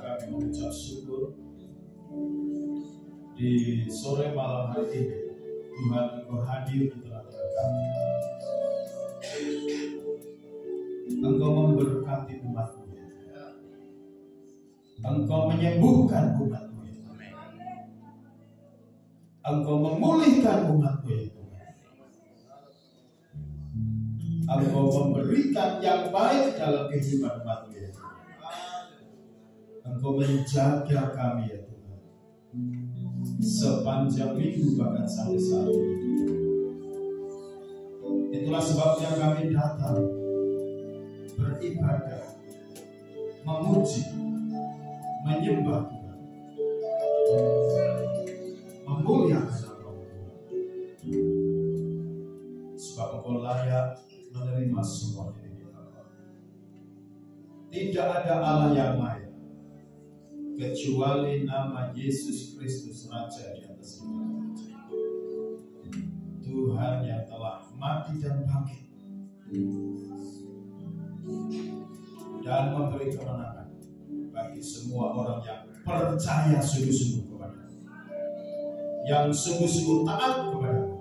kami mengucap syukur di sore malam hari ini. Tuhan, Engkau hadir di tengah-tengah kami. Engkau memberkati umat-Mu. Engkau menyembuhkan umat-Mu. Engkau memulihkan umat-Mu. Engkau memberikan yang baik dalam kehidupan umat-Mu. Engkau menjaga kami ya Tuhan, sepanjang minggu bahkan sampai saat ini. Itulah sebabnya kami datang beribadah, memuji, menyembah Tuhan, memuliakan nama-Mu, sebab Engkau layak menerima semua ini. Tidak ada Allah yang lain kecuali nama Yesus Kristus Raja di atas segala raja. Tuhan yang telah mati dan bangkit dan memberi kemenangan bagi semua orang yang percaya sungguh-sungguh kepada-Mu, yang sungguh-sungguh taat kepada-Mu.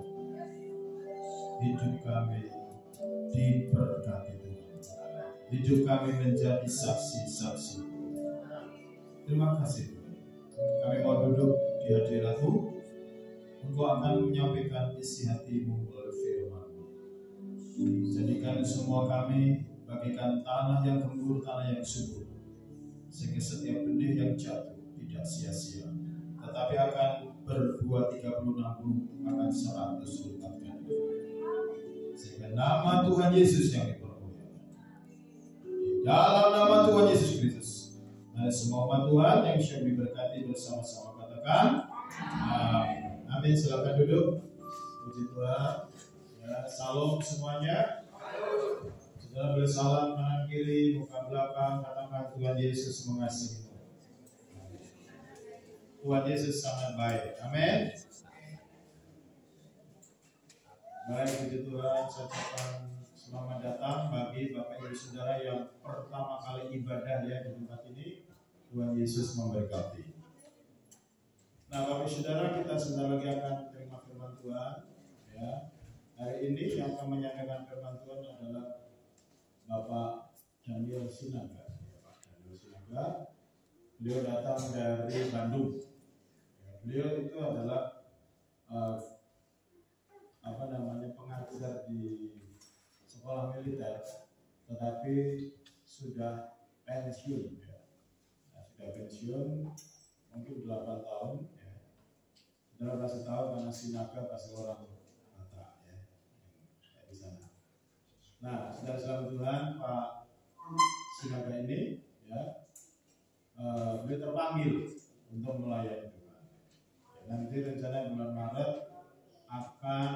Hidup kami diberkati Tuhan. Hidup kami menjadi saksi-saksi. Terima kasih. Kami mau duduk di hadirat-Mu. Engkau akan menyampaikan isi hati-Mu melalui firman-Mu. Jadikan semua kami bagikan tanah yang gembur, tanah yang subur, sehingga setiap benih yang jatuh tidak sia-sia, tetapi akan berbuah 30, 60, akan 100 lipat ganda. Sehingga nama Tuhan Yesus yang dipermuliakan. Di dalam nama Tuhan Yesus Kristus, dan semua umat Tuhan yang bisa diberkati bersama-sama katakan amin. Amin. Silakan duduk. Puji Tuhan. Ya, salam semuanya. Saudara boleh salam kanan kiri, muka belakang, katakan Tuhan Yesus mengasihimu. Tuhan Yesus sangat baik. Amin. Baik, puji Tuhan. Saya ucapkan selamat datang bagi Bapak Ibu Saudara yang pertama kali ibadah ya di tempat ini. Tuhan Yesus memberkati. Nah, Bapak Ibu Saudara, kita sebentar lagi akan terima firman Tuhan. Ya, hari ini yang akan menyampaikan firman Tuhan adalah Bapak Daniel Sinaga. Pak Daniel Sinaga, beliau datang dari Bandung. Beliau itu adalah pengajar di sekolah militer, tetapi sudah pensiun. Ya. Nah, sudah pensiun mungkin 8 tahun. Ya. Sudah kasih tahu karena Sinaga pasti orang Batak ya, kayak di sana. Nah, saudara Tuhan, Pak Sinaga ini ya, beliau terpanggil untuk melayani Tuhan. Ya, nanti rencana bulan Maret akan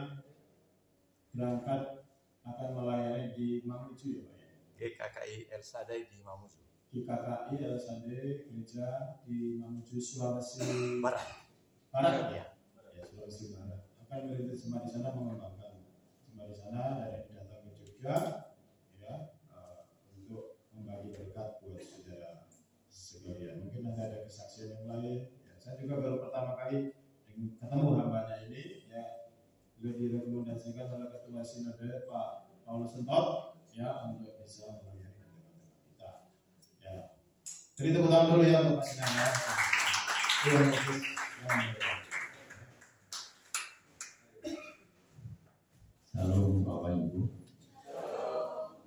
berangkat, akan melayani di Mamuju ya Pak ya. GKKI El Sadai di Mamuju. GKKI El Sadai gereja di Mamuju, Sulawesi Barat. Barat ya. Ya, Sulawesi Barat. Akan merintis jemaat di sana, mengembangkan jemaat di sana dari datang ke Jogja ya, untuk membagi berkat buat saudara sekalian. Mungkin nanti ada kesaksian yang lain. Ya, saya juga baru pertama kali ketemu hambanya ini ya. Beliau direkomendasikan oleh Ketua Sinode Pak Paulus Sentot ya untuk bisa melayani teman-teman kita. Ya. Jadi tepuk tangan dulu ya untuk Pak Sinaga. Salam Bapak Ibu.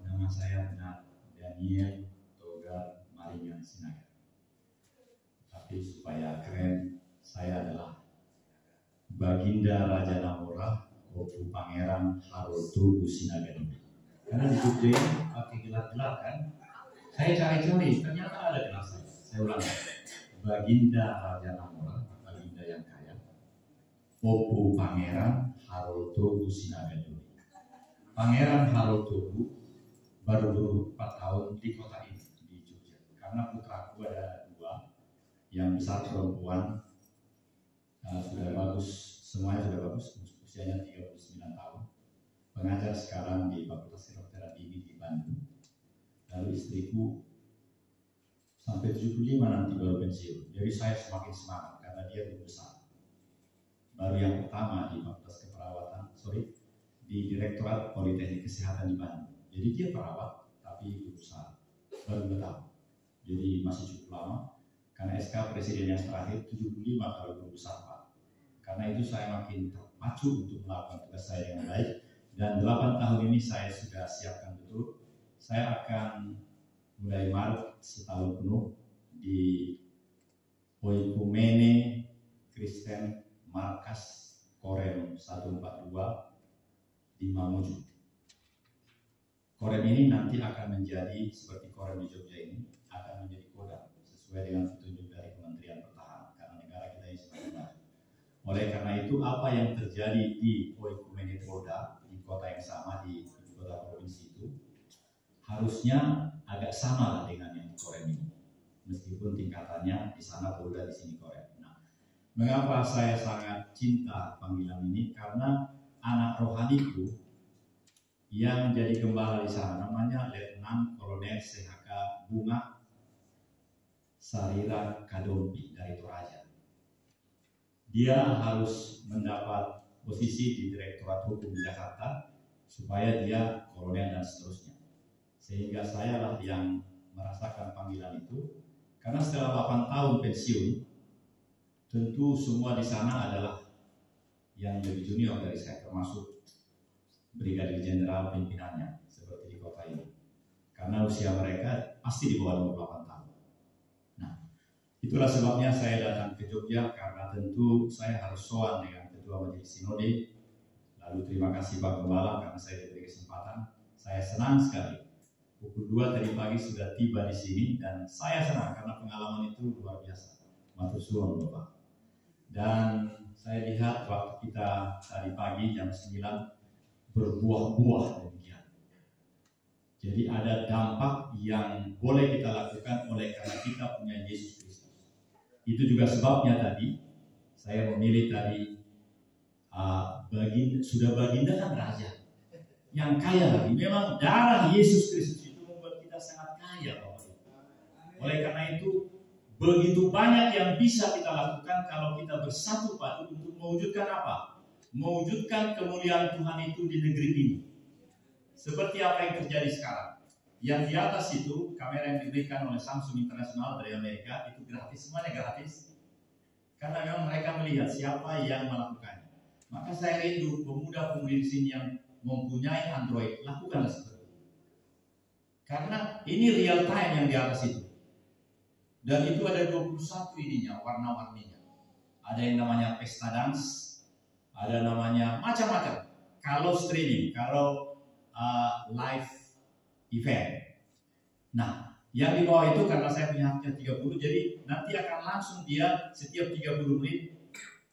Nama saya benar Daniel Togar Maringan Sinaga. Tapi supaya keren, saya adalah Baginda Raja Namora, Kopu Pangeran Haroldo Sinaga. Karena di Jogja ini pakai gelar-gelar kan, saya cari-cari, ternyata ada gelar saya. Saya ulang, Baginda Raja Namora, Baginda yang kaya, Kopu Pangeran Haroldo Sinaga. Pangeran Haroldo baru 4 tahun di kota ini, di Jogja. Karena putraku ada 2, yang besar perempuan, sudah bagus, semuanya sudah bagus, usianya 39 tahun. Pengajar sekarang di Fakultas Kedokteran Gigi di Bandung. Lalu istriku sampai 75 nanti baru pensiun. Jadi saya semakin semangat karena dia belum besar. Baru yang pertama di Fakultas Keperawatan, di Direktorat Politeknik Kesehatan di Bandung. Jadi dia perawat, tapi belum besar, baru 2 tahun. Jadi masih cukup lama. Karena SK Presiden yang terakhir 75 kalau belum besar Pak. Karena itu saya makin terpacu untuk melakukan tugas saya dengan baik. Dan 8 tahun ini saya sudah siapkan betul. Saya akan mulai Maret setahun penuh di Oikumene Kristen Markas Korem 142 di Mamuju. Korem ini nanti akan menjadi seperti Korem di Jogja ini, akan menjadi kodam sesuai dengan petunjuk dari Kementerian Pertahanan karena negara kita ini semakin maju. Oleh karena itu apa yang terjadi di Oikumene Polda di kota yang sama di kota provinsi itu harusnya agak sama lah dengan yang Korem ini, meskipun tingkatannya di sana Polda, di sini Korem. Nah, mengapa saya sangat cinta panggilan ini? Karena anak rohaniku yang jadi gembala di sana namanya Letnan Kolonel CHK Bunga Sarira Kadompi dari Toraja. Dia harus mendapat posisi di Direktorat Hukum Jakarta supaya dia kolonel dan seterusnya. Sehingga saya lah yang merasakan panggilan itu. Karena setelah 8 tahun pensiun, tentu semua di sana adalah yang lebih junior dari saya, termasuk Brigadir Jenderal pimpinannya seperti di kota ini. Karena usia mereka pasti di bawah 28 tahun. Nah, itulah sebabnya saya datang ke Jogja, karena tentu saya harus sowan dengan Ketua Majelis Sinode. Lalu terima kasih Pak Gembala karena saya diberi kesempatan. Saya senang sekali. Pukul 2 tadi pagi sudah tiba di sini dan saya senang karena pengalaman itu luar biasa. Matur suwun Bapak. Dan saya lihat waktu kita tadi pagi jam 9 berbuah-buah demikian. Jadi ada dampak yang boleh kita lakukan oleh karena kita punya Yesus Kristus. Itu juga sebabnya tadi saya memilih tadi baginda kan raja yang kaya lagi. Memang darah Yesus Kristus itu membuat kita sangat kaya Bapak. Oleh karena itu begitu banyak yang bisa kita lakukan kalau kita bersatu padu untuk mewujudkan apa? Mewujudkan kemuliaan Tuhan itu di negeri ini. Seperti apa yang terjadi sekarang. Yang di atas itu kamera yang diberikan oleh Samsung International dari Amerika itu gratis, semuanya gratis. Karena memang mereka melihat siapa yang melakukannya. Maka saya rindu pemuda-pemudi di sini yang mempunyai Android, lakukanlah seperti itu. Karena ini real time yang di atas itu. Dan itu ada 21 ininya, warna-warninya. Ada yang namanya pesta dance, ada namanya macam-macam. Kalau streaming, kalau live event. Nah, yang di bawah itu karena saya punya haknya 30, jadi nanti akan langsung dia setiap 30 menit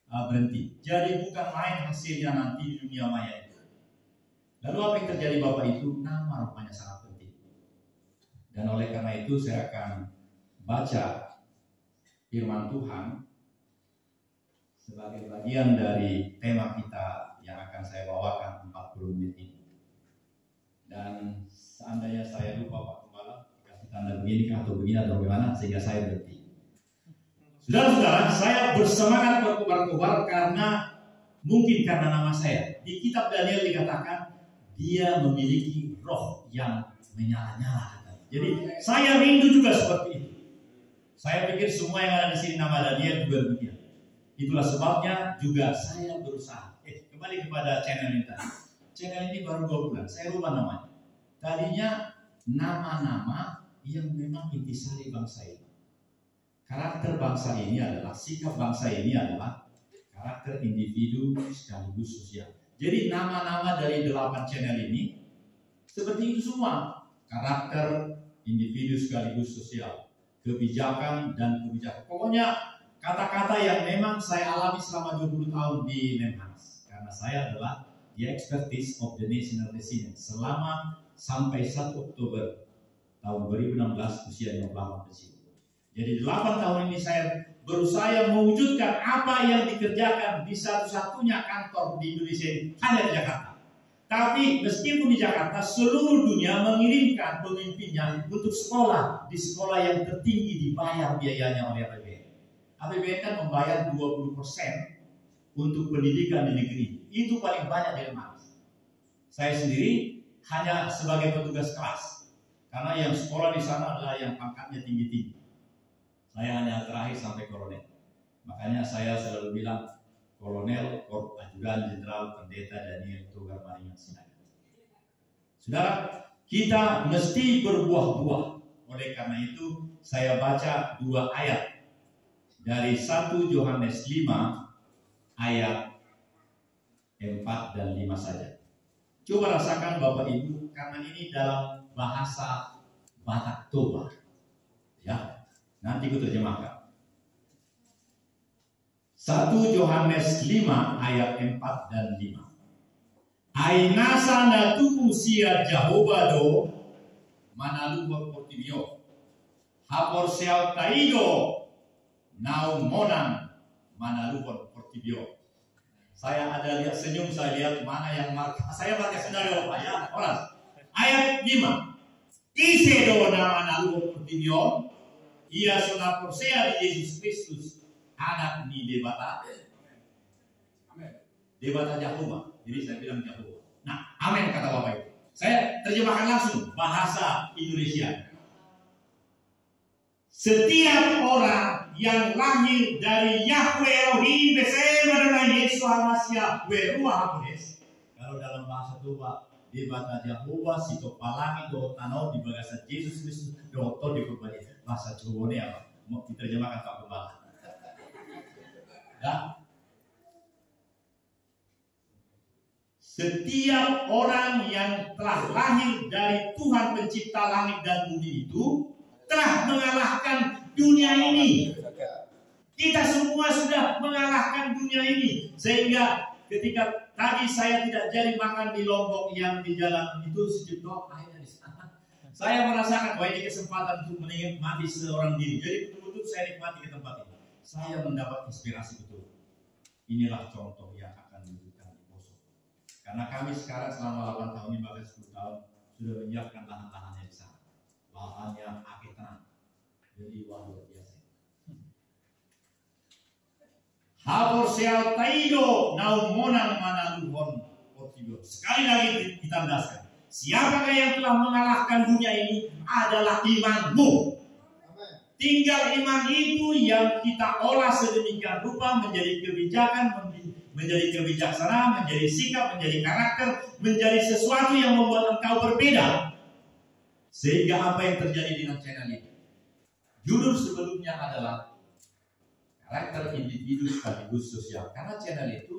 berhenti. Jadi bukan main hasilnya nanti di dunia maya itu. Lalu apa yang terjadi Bapak itu? Nama rupanya sangat penting. Dan oleh karena itu saya akan baca firman Tuhan sebagai bagian dari tema kita yang akan saya bawakan 40 menit ini. Dan seandainya saya lupa Pak Gembala kasih tanda begini atau begini atau bagaimana sehingga saya berhenti. Saudara-saudara, saya bersemangat berkobar-kobar karena mungkin karena nama saya. Di kitab Daniel dikatakan dia memiliki roh yang menyala-nyala. Jadi saya rindu juga seperti itu. Saya pikir semua yang ada di sini nama Daniel juga demikian. Itulah sebabnya juga saya berusaha. Kembali kepada channel ini tadi. Channel ini baru 2 bulan. Saya rubah namanya. Tadinya nama-nama yang memang intisari bangsa ini. Karakter bangsa ini adalah, sikap bangsa ini adalah karakter individu sekaligus sosial. Jadi nama-nama dari 8 channel ini seperti itu semua. Karakter individu sekaligus sosial, kebijakan dan kebijakan. Pokoknya kata-kata yang memang saya alami selama 20 tahun di Lemhanas. Karena saya adalah the expertise of the national resident selama sampai 1 Oktober tahun 2016 usia 58 pensiun. Jadi 8 tahun ini saya berusaha mewujudkan apa yang dikerjakan di satu-satunya kantor di Indonesia ini, hanya di Jakarta. Tapi meskipun di Jakarta, seluruh dunia mengirimkan pemimpinnya untuk sekolah. Di sekolah yang tertinggi dibayar biayanya oleh APBN. APBN kan membayar 20% untuk pendidikan di negeri. Itu paling banyak di Lemhanas. Saya sendiri hanya sebagai petugas kelas. Karena yang sekolah di sana adalah yang pangkatnya tinggi-tinggi. Saya hanya terakhir sampai kolonel. Makanya saya selalu bilang, Kolonel Korps Ajudan Jenderal Pendeta Daniel Togar Maringan Sinaga. Saudara, kita mesti berbuah-buah. Oleh karena itu, saya baca 2 ayat dari 1 Yohanes 5 ayat 4 dan 5 saja. Coba rasakan Bapak Ibu, karena ini dalam bahasa Batak Toba. Ya, nanti ku terjemahkan. 1 Yohanes 5 ayat 4 dan 5. Ainasa natuku sia Jahobado manalu portibio. Hapor seau taido nau monan manalu portibio. Saya ada lihat senyum, saya lihat mana yang marka. Saya marka saudara Bapak ya, orang. Ayat 5. Isedo nama manalu portibio. Ia sona persea di Yesus Kristus. Anak ni debata, debata Jehovah. Jadi saya bilang Jehovah. Nah, amin kata Bapak itu. Saya terjemahkan langsung bahasa Indonesia. Setiap orang yang lahir dari Yahweh Elohim bersama dengan Yesus Almasih Weruah Hakudes. Kalau dalam bahasa Toba, debata Jehovah sito palangi do tanau di bahasa Yesus Kristus doktor di berbagai bahasa Jawa ini apa? Mau diterjemahkan Pak Gembala. Ya. Setiap orang yang telah lahir dari Tuhan pencipta langit dan bumi itu telah mengalahkan dunia ini. Kita semua sudah mengalahkan dunia ini. Sehingga ketika tadi saya tidak jadi makan di Lombok yang di jalan itu sejuta akhirnya di sana. Saya merasakan bahwa ini kesempatan untuk menikmati seorang diri. Jadi betul-betul saya nikmati ke tempat ini. Saya mendapat inspirasi betul. Inilah contoh yang akan diwujudkan di Poso. Karena kami sekarang selama 8 tahun ini bahkan 10 tahun sudah menyiapkan lahan-lahannya di sana. Lahannya aketan. Jadi luar biasa. Hapor seal taido nau monang manaluhon portibio. Sekali lagi ditandaskan. Siapakah yang telah mengalahkan dunia ini adalah imanmu. Tinggal iman itu yang kita olah sedemikian rupa menjadi kebijakan, menjadi kebijaksanaan, menjadi sikap, menjadi karakter, menjadi sesuatu yang membuat engkau berbeda. Sehingga apa yang terjadi dengan channel ini? Judul sebelumnya adalah karakter individu sekaligus sosial. Karena channel itu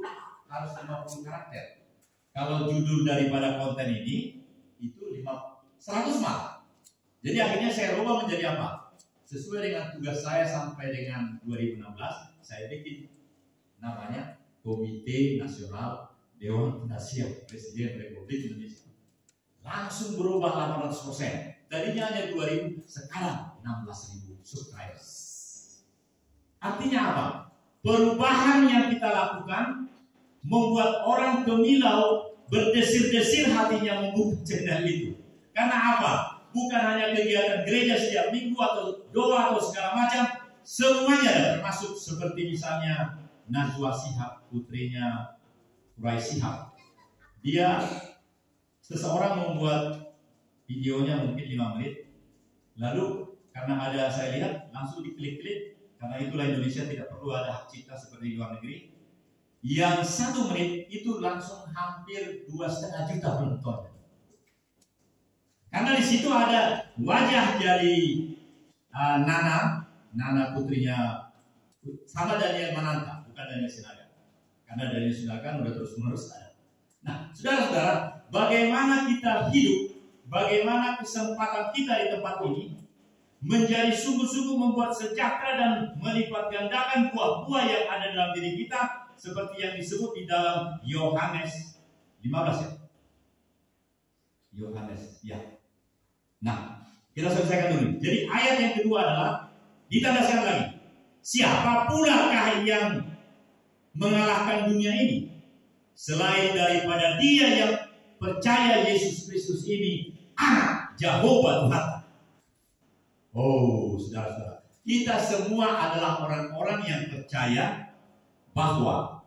harus 50 karakter. Kalau judul daripada konten ini itu 100 malah. Jadi akhirnya saya rubah menjadi apa? Sesuai dengan tugas saya sampai dengan 2016, saya bikin namanya Komite Nasional Dewan Penasihat Presiden Republik Indonesia. Langsung berubah 800%. Tadinya hanya 2.000, sekarang 16.000 subscribers. Artinya apa? Perubahan yang kita lakukan membuat orang gemilau, berdesir-desir hatinya membuka channel itu. Karena apa? Bukan hanya kegiatan gereja setiap minggu atau doa atau segala macam, semuanya termasuk seperti misalnya Najwa Shihab, putrinya Urai Shihab. Dia seseorang membuat videonya mungkin 5 menit, lalu karena ada saya lihat langsung diklik-klik, karena itulah Indonesia tidak perlu ada hak cipta seperti di luar negeri. Yang 1 menit itu langsung hampir 2,5 juta penonton. Karena di situ ada wajah dari Nana putrinya sama Daniel Mananta, bukan Daniel Sinaga. Karena Daniel Sinaga udah terus-menerus ada. Nah, saudara-saudara, bagaimana kita hidup, bagaimana kesempatan kita di tempat ini menjadi sungguh-sungguh membuat sejahtera dan melipat gandakan buah-buah yang ada dalam diri kita, seperti yang disebut di dalam Yohanes 15 ya. Yohanes ya. Nah, kita selesaikan dulu. Jadi ayat yang kedua adalah ditandaskan lagi. Siapa pulakah yang mengalahkan dunia ini selain daripada Dia yang percaya Yesus Kristus ini anak Jehovah Tuhan. Oh, saudara-saudara, kita semua adalah orang-orang yang percaya bahwa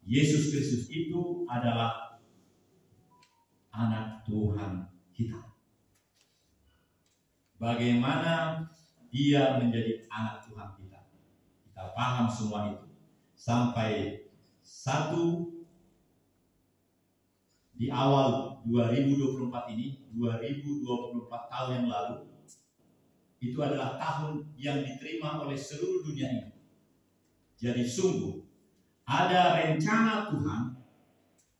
Yesus Kristus itu adalah anak Tuhan kita. Bagaimana dia menjadi anak Tuhan kita? Kita paham semua itu. Sampai di awal 2024 ini, 2024 tahun yang lalu, itu adalah tahun yang diterima oleh seluruh dunia ini. Jadi sungguh ada rencana Tuhan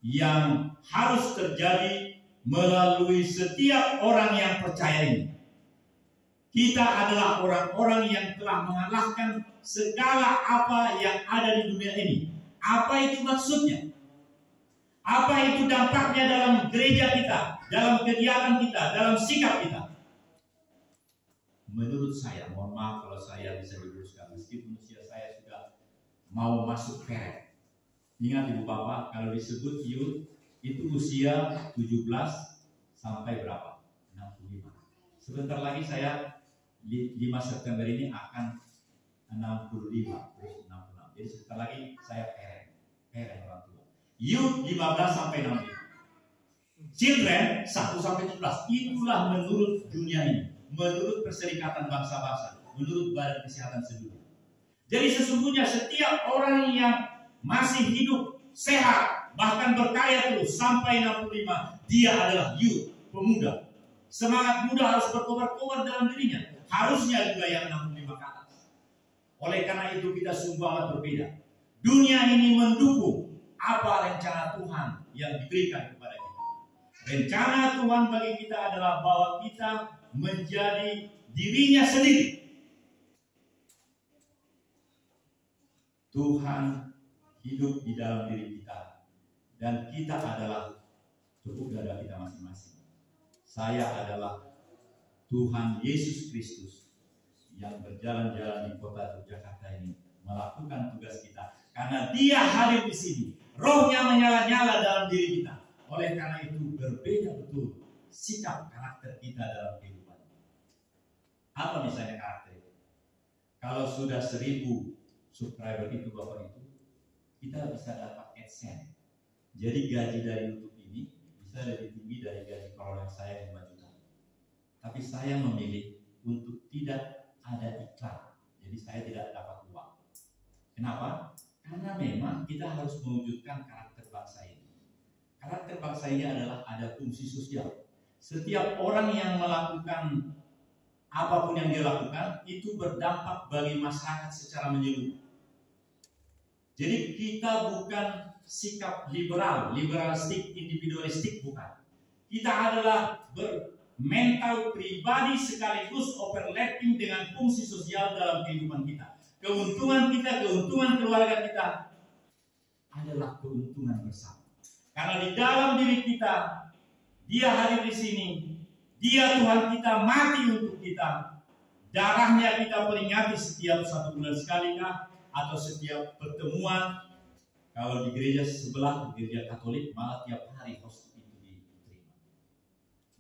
yang harus terjadi melalui setiap orang yang percaya ini. Kita adalah orang-orang yang telah mengalahkan segala apa yang ada di dunia ini. Apa itu maksudnya? Apa itu dampaknya dalam gereja kita, dalam kegiatan kita, dalam sikap kita? Menurut saya, mohon maaf kalau saya bisa diluruskan, meskipun usia saya sudah mau masuk peret. Ingat Ibu Bapak, kalau disebut youth itu usia 17 sampai berapa? 65. Sebentar lagi saya 5 September ini akan 65 terus 66. Jadi sebentar lagi saya peret orang tua. Youth 15 sampai 65. Children 1 sampai 17. Itulah menurut dunia ini, menurut Perserikatan Bangsa-Bangsa, menurut Badan Kesehatan Sedunia. Jadi sesungguhnya setiap orang yang masih hidup, sehat, bahkan berkaya terus sampai 65, dia adalah youth, pemuda. Semangat muda harus berkobar-kobar dalam dirinya. Harusnya juga yang 65 ke atas. Oleh karena itu kita sungguh amat berbeda. Dunia ini mendukung apa rencana Tuhan yang diberikan kepada kita. Rencana Tuhan bagi kita adalah bahwa kita menjadi dirinya sendiri. Tuhan hidup di dalam diri kita, dan kita adalah tepuk dada kita masing-masing. Saya adalah Tuhan Yesus Kristus yang berjalan-jalan di kota Yogyakarta ini, melakukan tugas kita karena Dia hadir di sini. Rohnya menyala-nyala dalam diri kita. Oleh karena itu berbeda betul sikap karakter kita dalam kehidupan. Apa misalnya karakter itu? Kalau sudah 1000 subscriber itu Bapak itu, kita bisa dapat AdSense. Jadi gaji dari YouTube ini bisa lebih tinggi dari gaji kolonel saya 5 juta. Tapi saya memilih untuk tidak ada iklan. Jadi saya tidak dapat uang. Kenapa? Karena memang kita harus mewujudkan karakter bangsa ini. Karakter bangsa ini adalah ada fungsi sosial. Setiap orang yang melakukan apapun yang dia lakukan itu berdampak bagi masyarakat secara menyeluruh. Jadi kita bukan sikap liberalistik, individualistik, bukan. Kita adalah bermental pribadi sekaligus overlapping dengan fungsi sosial dalam kehidupan kita. Keuntungan kita, keuntungan keluarga kita adalah keuntungan bersama. Karena di dalam diri kita, Dia hadir di sini. Dia Tuhan kita mati untuk kita. Darahnya kita peringati setiap 1 bulan sekali atau setiap pertemuan. Kalau di gereja sebelah, di gereja Katolik, malah tiap hari host itu diterima.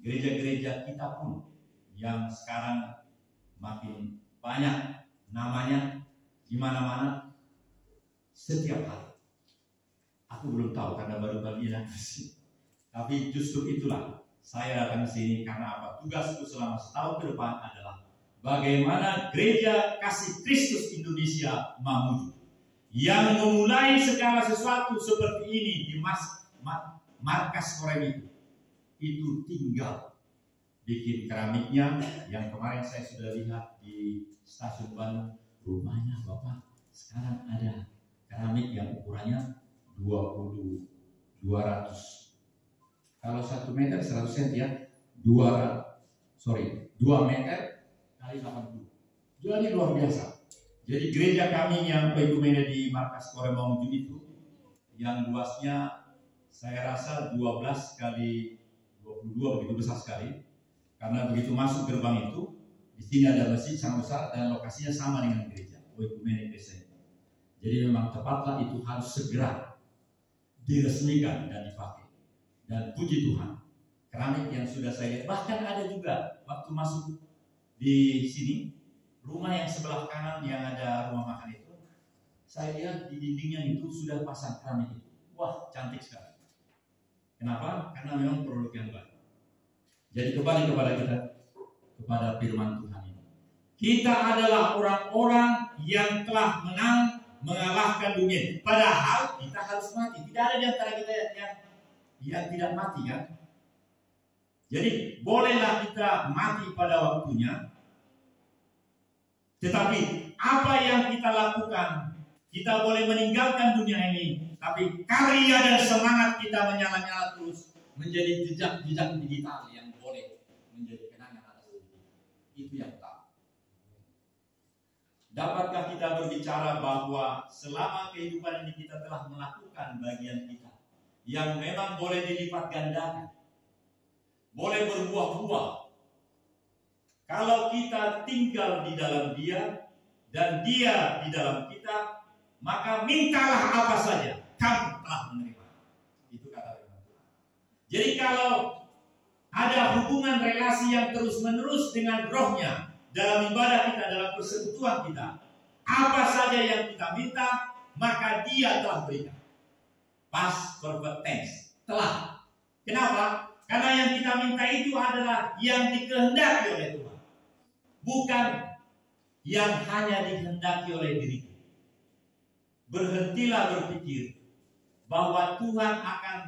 Gereja-gereja kita pun yang sekarang makin banyak namanya di mana-mana, setiap hari. Aku belum tahu karena baru kali ini. Tapi justru itulah saya datang ke sini karena apa? Tugasku selama setahun ke depan adalah bagaimana gereja kasih Kristus Indonesia Mamuju yang memulai segala sesuatu seperti ini di markas Korem itu tinggal bikin keramiknya yang kemarin saya sudah lihat di stasiun Bandung. Rumahnya Bapak sekarang ada keramik yang ukurannya 200. Kalau 1 meter 100 cm ya, 2 meter kali 80. Jadi luar biasa. Jadi gereja kami yang Paikumene di markas Korem Mamuju itu yang luasnya saya rasa 12 kali 22, begitu besar sekali. Karena begitu masuk gerbang itu, di sini ada masjid sangat besar dan lokasinya sama dengan gereja Paikumene Kristen. Jadi memang tepatlah itu harus segera diresmikan dan dipakai. Dan puji Tuhan, keramik yang sudah saya lihat, bahkan ada juga waktu masuk di sini, rumah yang sebelah kanan yang ada rumah makan itu, saya lihat di dindingnya itu sudah pasang keramik itu. Wah, cantik sekali. Kenapa? Karena memang produk yang baik. Jadi kembali kepada kita, kepada firman Tuhan ini. Kita adalah orang-orang yang telah mengalahkan dunia. Padahal kita harus mati. Tidak ada di antara kita yang tidak mati, kan? Jadi bolehlah kita mati pada waktunya. Tetapi apa yang kita lakukan, kita boleh meninggalkan dunia ini, tapi karya dan semangat kita menyala-nyala terus, menjadi jejak-jejak digital yang boleh menjadi kenangan atas diri kita. Itu yang utama. Dapatkah kita berbicara bahwa selama kehidupan ini kita telah melakukan bagian kita yang memang boleh dilipat gandakan, boleh berbuah-buah. Kalau kita tinggal di dalam Dia dan Dia di dalam kita, maka mintalah apa saja, kamu telah menerima. Itu kata firman Tuhan. Jadi kalau ada hubungan relasi yang terus-menerus dengan rohnya dalam ibadah kita, dalam persekutuan kita, apa saja yang kita minta, maka Dia telah berikan. Past perfect tense, telah. Kenapa? Karena yang kita minta itu adalah yang dikehendaki oleh Tuhan, bukan yang hanya dikehendaki oleh diri. Berhentilah berpikir bahwa Tuhan akan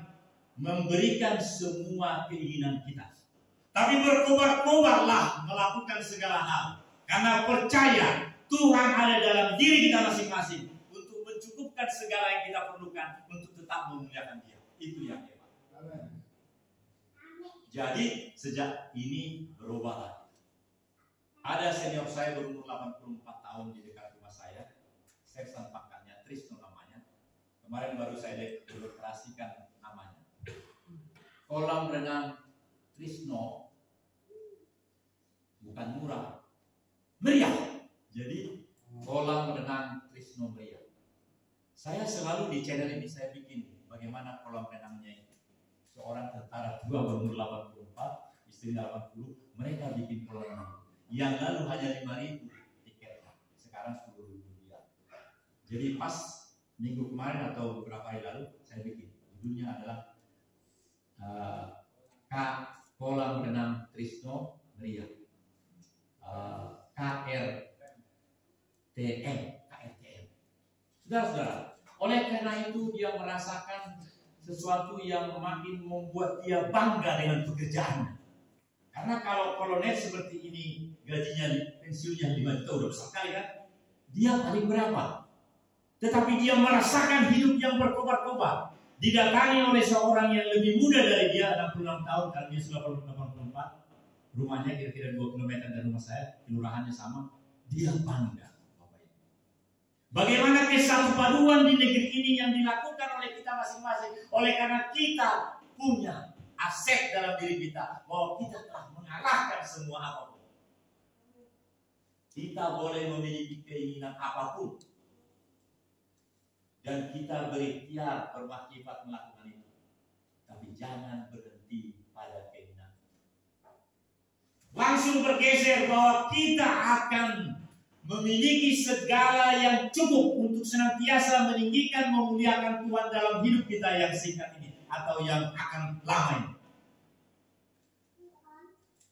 memberikan semua keinginan kita, tapi berkobar-kobarlah melakukan segala hal, karena percaya Tuhan ada dalam diri kita masing-masing untuk mencukupkan segala yang kita perlukan untuk tetap memuliakan Dia. Itu yang hebat. Jadi sejak ini berubahlah. Ada senior saya berumur 84 tahun di dekat rumah saya. Sersan pangkatnya, Trisno namanya. Kemarin baru saya deklarasikan namanya. Kolam renang Trisno bukan murah, meriah. Jadi kolam renang Trisno meriah. Saya selalu di channel ini saya bikin bagaimana kolam renangnya itu. Seorang tentara tua berumur 84, istri 80, mereka bikin kolam renang. Yang lalu hanya 5.000 tiketnya, sekarang 10.000 rupiah. Jadi pas minggu kemarin atau beberapa hari lalu saya bikin, judulnya adalah kolam renang Trisno meriah, KRTM. Saudara-saudara, oleh karena itu dia merasakan sesuatu yang makin membuat dia bangga dengan pekerjaannya. Karena kalau kolonel seperti ini gajinya pensiunnya 5 juta udah besar sekali, kan? Dia paling berapa? Tetapi dia merasakan hidup yang berkobar-kobar. Didatangi oleh seorang yang lebih muda dari dia, 66 tahun, karena dia sudah 84. Rumahnya kira-kira 2 km dari rumah saya, kelurahannya sama. Dia bangga. Bagaimana kesatu paduan di negeri ini yang dilakukan oleh kita masing-masing. Oleh karena kita punya aset dalam diri kita, bahwa kita telah mengalahkan semua apapun. Kita boleh memiliki keinginan apapun, dan kita berikhtiar bermakifat melakukan itu. Tapi jangan berhenti pada keinginan. Langsung bergeser bahwa kita akan memiliki segala yang cukup untuk senantiasa meninggikan, memuliakan Tuhan dalam hidup kita yang singkat ini atau yang akan lama ini.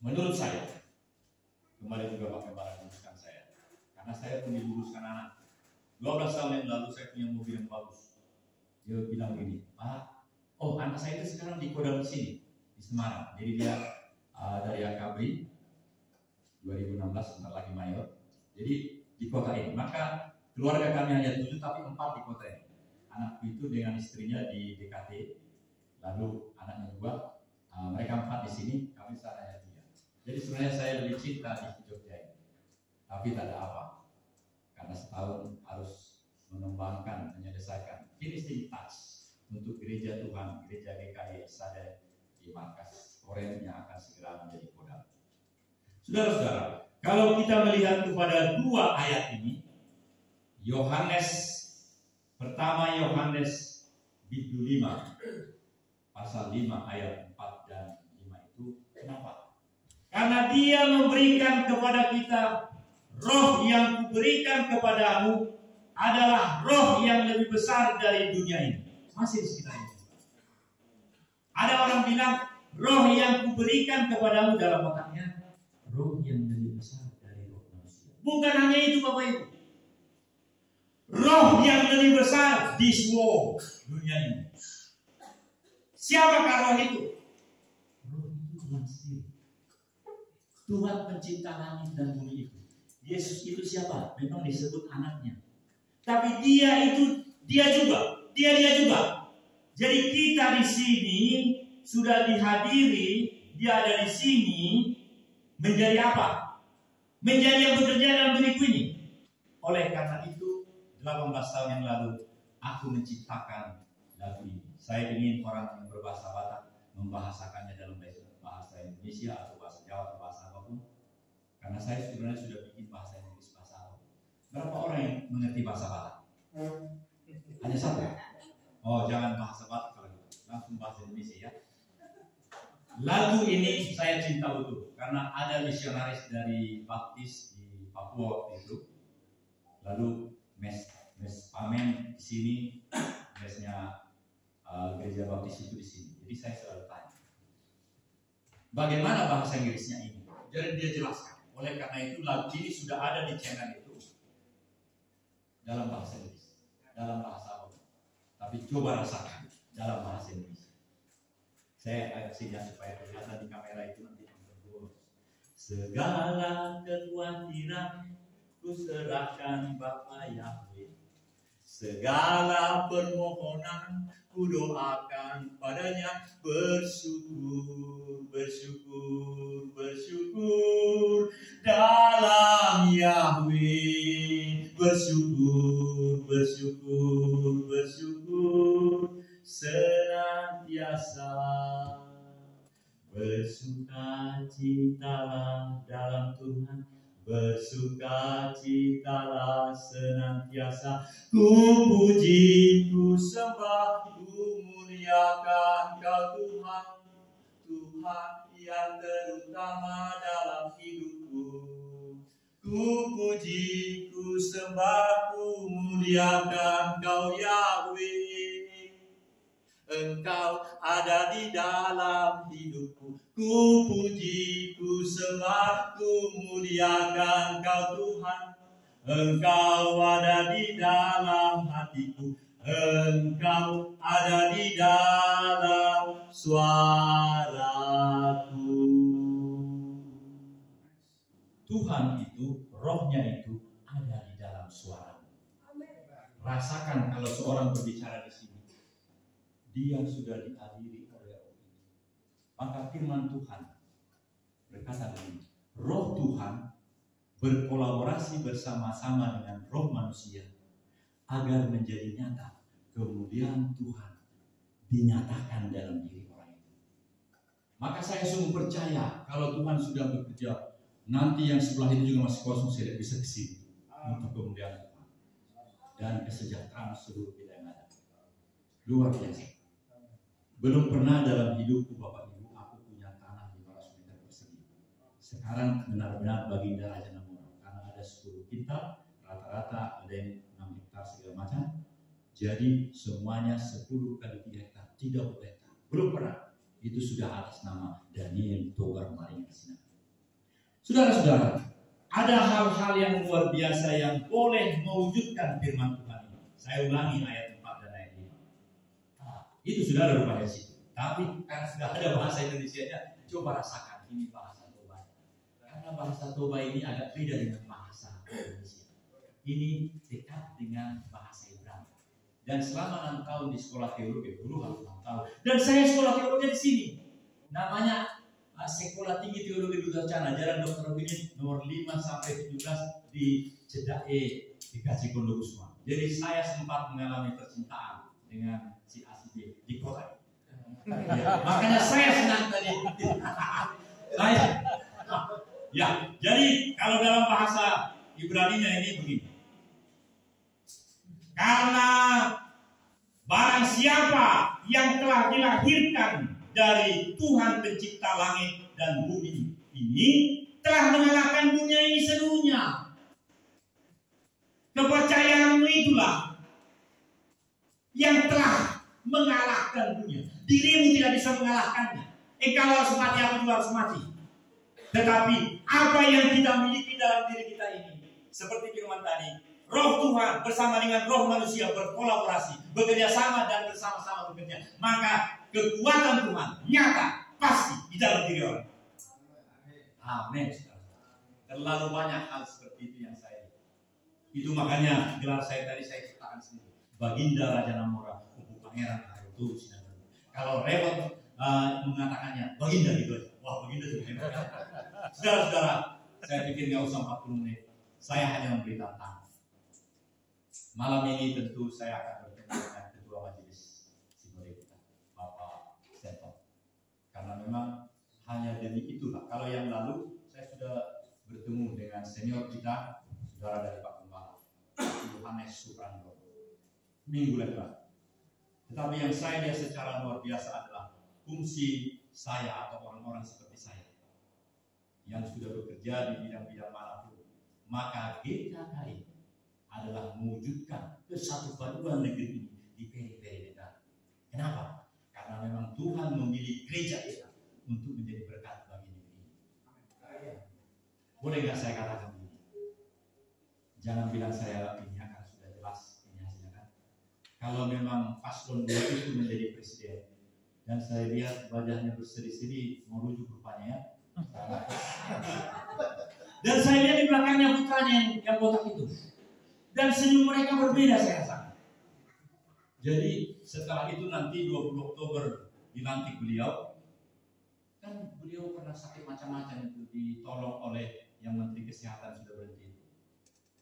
Menurut saya, kembali juga pakai barang lulusan saya, karena saya pun diluluskan anak. 12 tahun yang lalu saya punya mobil yang bagus. Dia bilang begini, Pak, anak saya itu sekarang di Kodam di sini, di Semarang. Jadi dia dari AKB 2016 sebentar lagi mayor. Jadi di kota ini, maka keluarga kami hanya 7 tapi 4 di kota ini. Anakku itu dengan istrinya di DKT, lalu anaknya 2, mereka 4 di sini, kami sana 3. Jadi sebenarnya saya lebih cinta di Jogja ini, tapi tak ada apa, karena setahun harus mengembangkan, menyelesaikan finishing touch untuk gereja Tuhan, gereja GKI Sadai di markas Koren yang akan segera menjadi Kodam. Saudara-saudara, kalau kita melihat kepada 2 ayat ini, Yohanes 5, pasal 5 ayat 4 dan 5 itu. Kenapa? Karena Dia memberikan kepada kita, roh yang kuberikan kepadamu adalah roh yang lebih besar dari dunia ini. Masih di sekitar ini. Ada orang bilang, roh yang kuberikan kepadamu, dalam otaknya roh yang lebih besar dari roh manusia. Bukan hanya itu Bapak Ibu. Roh yang lebih besar di seluruh dunia ini. Siapakah roh itu? Roh itu Tuhan sendiri. Tuhan pencipta langit dan bumi itu. Yesus itu siapa? Memang disebut anaknya. Tapi dia juga. Jadi kita di sini sudah dihadiri, dia ada di sini menjadi apa? Menjadi yang bekerja dalam diriku ini. Oleh karena itu, 18 tahun yang lalu aku menciptakan lagu ini. Saya ingin orang yang berbahasa Batak membahasakannya dalam bahasa Indonesia atau bahasa Jawa atau bahasa apapun. Karena saya sebenarnya sudah bikin bahasa Inggris, bahasa Arab. Berapa orang yang mengerti bahasa Batak? Hanya satu. Oh, jangan bahasa Batak kalau gitu. Langsung bahasa Indonesia ya. Lagu ini saya cinta betul karena ada misionaris dari Baptis di Papua waktu itu. Lalu mes Pamen di sini, mesnya gereja Baptis itu di sini. Jadi saya selalu tanya, bagaimana bahasa Inggrisnya ini? Jadi dia jelaskan. Oleh karena itu lagu ini sudah ada di channel itu dalam bahasa Inggris, dalam bahasa apa? Tapi coba rasakan dalam bahasa Inggris. Saya kasihnya supaya kelihatan di kamera itu nanti terus. Segala kekhawatiran ku serahkan Bapa Yahweh. Segala permohonan ku doakan padanya. Bersyukur, bersyukur, bersyukur dalam Yahweh. Bersyukur, bersyukur, bersyukur senantiasa. Bersukacitalah dalam Tuhan, bersukacitalah senantiasa. Ku puji, ku sembah, ku muliakan Kau Tuhan, Tuhan yang terutama dalam hidupku. Ku puji, ku sembah, ku muliakan Kau Yahweh. Engkau ada di dalam hidupku. Ku puji, ku sembah, ku muliakan Kau Tuhan. Engkau ada di dalam hatiku. Engkau ada di dalam suaraku. Tuhan itu, rohnya itu ada di dalam suaramu. Rasakan kalau seorang berbicara di sini, dia sudah dihadiri oleh roh itu. Maka firman Tuhan berkata begini, roh Tuhan berkolaborasi bersama-sama dengan roh manusia agar menjadi nyata kemuliaan Tuhan dinyatakan dalam diri orang itu. Maka saya sungguh percaya kalau Tuhan sudah bekerja, nanti yang sebelah itu juga masih kosong, saya tidak bisa kesini untuk kemuliaan Tuhan dan kesejahteraan seluruh kita yang ada. Luar biasa. Belum pernah dalam hidupku Bapak Ibu aku punya tanah 500 meter persegi. Sekarang benar-benar baginda Raja Namoro karena ada 10 kintal, rata-rata ada yang 6 hektar segala macam. Jadi semuanya 10 kali 3 hektar, 30 hektar. Belum pernah. Itu sudah atas nama Daniel Togar Maringan Sinaga. Saudara-saudara, ada hal-hal yang luar biasa yang boleh mewujudkan firman Tuhan ini. Saya ulangi ayat 4 dan ayat 5. Itu sudah ada bahasa situ. Tapi karena sudah ada bahasa Indonesianya, coba rasakan ini bahasa Toba. Karena bahasa Toba ini agak beda dengan bahasa Indonesia. Ini dekat dengan bahasa Ibrani. Dan selama 6 tahun di sekolah teologi, dulu harus 6 tahun. Dan saya sekolah teologi di sini. Namanya Sekolah Tinggi Teologi Duta Cana, Jalan Dr. Robinin nomor 5 sampai 17 di Cedae di Kacikondo Kusuma. Jadi saya sempat mengalami percintaan dengan si ACB di kota. Ya, makanya saya senang tadi. Ya, jadi kalau dalam bahasa Ibrani-nya ini begini. Karena barang siapa yang telah sejak dilahirkan dari Tuhan pencipta langit dan bumi ini telah mengalahkan dunia ini seluruhnya. Kepercayaanmu itulah yang telah mengalahkan dunia. Dirimu tidak bisa mengalahkannya. Engkau harus mati, aku juga harus mati. Tetapi apa yang kita miliki dalam diri kita ini, seperti firman tadi, Roh Tuhan bersama dengan roh manusia berkolaborasi, bekerja sama dan bersama-sama bekerja. Maka kekuatan Tuhan nyata, pasti di dalam diri orang. Amin. Terlalu banyak hal seperti itu yang saya lihat. Itu makanya gelar saya tadi saya ciptakan sendiri. Baginda Raja Namora, Kubu Pangeran Harutu Sinagara. Kalau Rewot mengatakannya Baginda gitu aja. Wah, Baginda juga hebat. Saudara-saudara, saya pikir nggak usah 40 menit. Saya hanya memberi tantangan. Malam ini tentu saya akan bertemu dengan Ketua Majelis Sinode kita, Bapak Seto. Karena memang hanya demi itulah. Kalau yang lalu saya sudah bertemu dengan senior kita, saudara dari Pak Gembala, Yohanes Suprando, minggu lalu. Tetapi yang saya lihat secara luar biasa adalah fungsi saya atau orang-orang seperti saya yang sudah bekerja di bidang-bidang manapun. Maka GKKI adalah mewujudkan kesatuan negeri ini di periphery negara. Kenapa? Karena memang Tuhan memilih gereja kita untuk menjadi berkat bagi negeri ini. Boleh nggak saya katakan begini? Jangan bilang saya ini akan sudah jelas ini hasilnya kan. Kalau memang paslon 2 itu menjadi presiden dan saya lihat wajahnya berseri-seri mau rujuk rupanya ya. Dan saya lihat di belakangnya putranya yang botak itu. Dan senyum mereka berbeda saya rasa. Jadi setelah itu nanti 20 Oktober dilantik beliau. Kan beliau pernah sakit macam-macam itu, ditolong oleh yang Menteri Kesehatan sudah berhenti.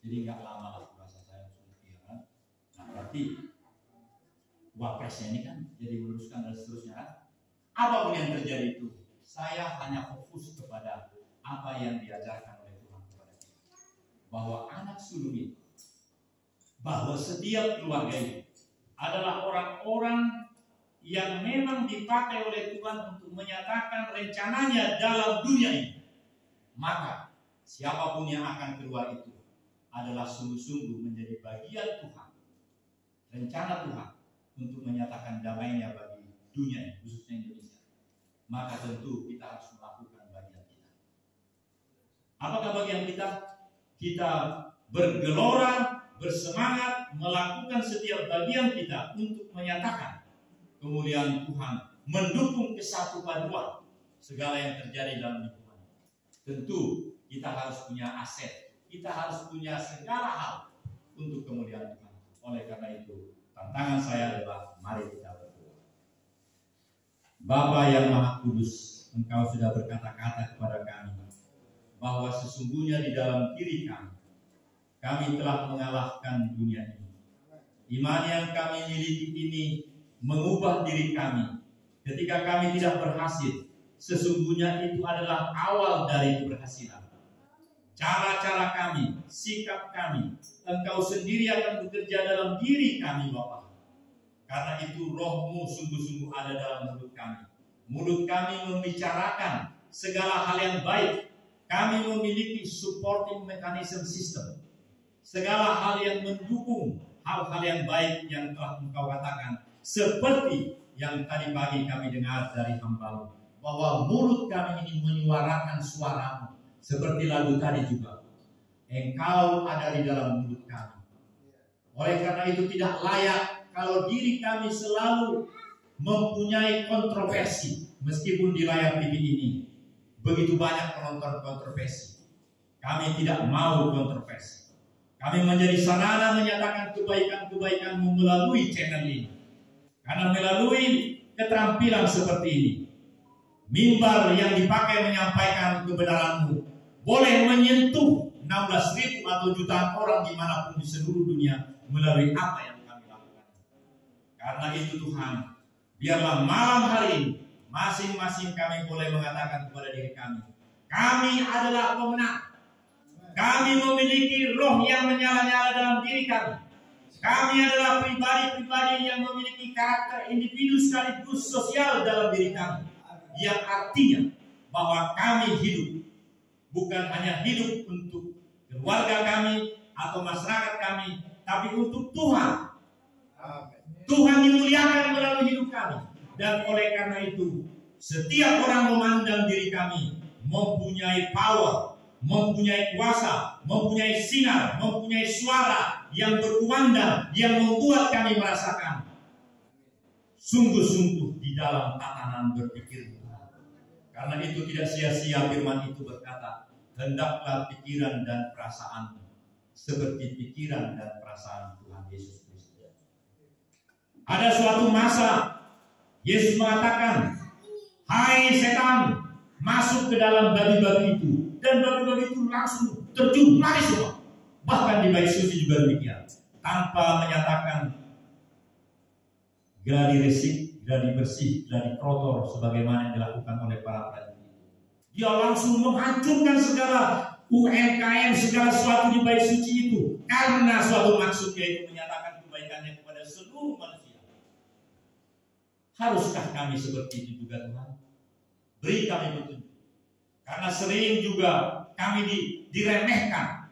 Jadi nggak lama lah rasa saya sudah kan. Nah berarti wapresnya ini kan jadi meneruskan dan seterusnya kan. Apapun yang terjadi itu, saya hanya fokus kepada apa yang diajarkan oleh Tuhan kepada kita. Bahwa anak sulung itu, bahwa setiap keluarga ini adalah orang-orang yang memang dipakai oleh Tuhan untuk menyatakan rencananya dalam dunia ini. Maka siapapun yang akan keluar itu adalah sungguh-sungguh menjadi bagian Tuhan, rencana Tuhan untuk menyatakan damainya bagi dunia ini, khususnya Indonesia. Maka tentu kita harus melakukan bagian kita. Apakah bagian kita? Kita bergelora, bersemangat melakukan setiap bagian kita untuk menyatakan kemuliaan Tuhan, mendukung kesatupaduan segala yang terjadi dalam lingkungan. Tentu kita harus punya aset, kita harus punya segala hal untuk kemuliaan Tuhan. Oleh karena itu, tantangan saya adalah mari kita berdoa. Bapa yang Maha Kudus, Engkau sudah berkata-kata kepada kami bahwa sesungguhnya di dalam diri kami telah mengalahkan dunia ini. Iman yang kami miliki ini mengubah diri kami. Ketika kami tidak berhasil, sesungguhnya itu adalah awal dari keberhasilan. Cara-cara kami, sikap kami, Engkau sendiri akan bekerja dalam diri kami, Bapa. Karena itu Roh-Mu sungguh-sungguh ada dalam mulut kami. Mulut kami membicarakan segala hal yang baik. Kami memiliki supporting mechanism system. Segala hal yang mendukung hal-hal yang baik yang telah Engkau katakan. Seperti yang tadi pagi kami dengar dari hamba-Mu, bahwa mulut kami ini menyuarakan suara-Mu. Seperti lagu tadi juga. Engkau ada di dalam mulut kami. Oleh karena itu tidak layak kalau diri kami selalu mempunyai kontroversi. Meskipun di layar TV ini begitu banyak penonton kontroversi. Kami tidak mau kontroversi. Kami menjadi sarana menyatakan kebaikan-kebaikan melalui channel ini. Karena melalui keterampilan seperti ini, mimbar yang dipakai menyampaikan kebenaran-Mu boleh menyentuh 16.000 atau jutaan orang dimanapun di seluruh dunia melalui apa yang kami lakukan. Karena itu Tuhan, biarlah malam hari ini masing-masing kami boleh mengatakan kepada diri kami adalah pemenang. Kami memiliki roh yang menyala-nyala dalam diri kami. Kami adalah pribadi-pribadi yang memiliki karakter individu sekaligus sosial dalam diri kami. Yang artinya bahwa kami hidup bukan hanya hidup untuk keluarga kami atau masyarakat kami, tapi untuk Tuhan. Tuhan dimuliakan melalui hidup kami. Dan oleh karena itu, setiap orang memandang diri kami mempunyai power, mempunyai kuasa, mempunyai sinar, mempunyai suara yang berkumandang, yang membuat kami merasakan sungguh-sungguh di dalam tatanan berpikir. Karena itu tidak sia-sia firman itu berkata, hendaklah pikiran dan perasaan seperti pikiran dan perasaan Tuhan Yesus Kristus. Ada suatu masa Yesus mengatakan, hai setan, masuk ke dalam babi-babi itu. Dan babi-babi itu langsung terjun lari semua. Bahkan di bait suci juga demikian. Tanpa menyatakan gladi resik, gladi bersih, gladi kotor sebagaimana yang dilakukan oleh para prajurit. Dia langsung menghancurkan segala UMKM, segala sesuatu di bait suci itu. Karena suatu maksud yaitu menyatakan kebaikannya kepada seluruh manusia. Haruskah kami seperti itu juga Tuhan? Beri kami petunjuk. Karena sering juga kami diremehkan.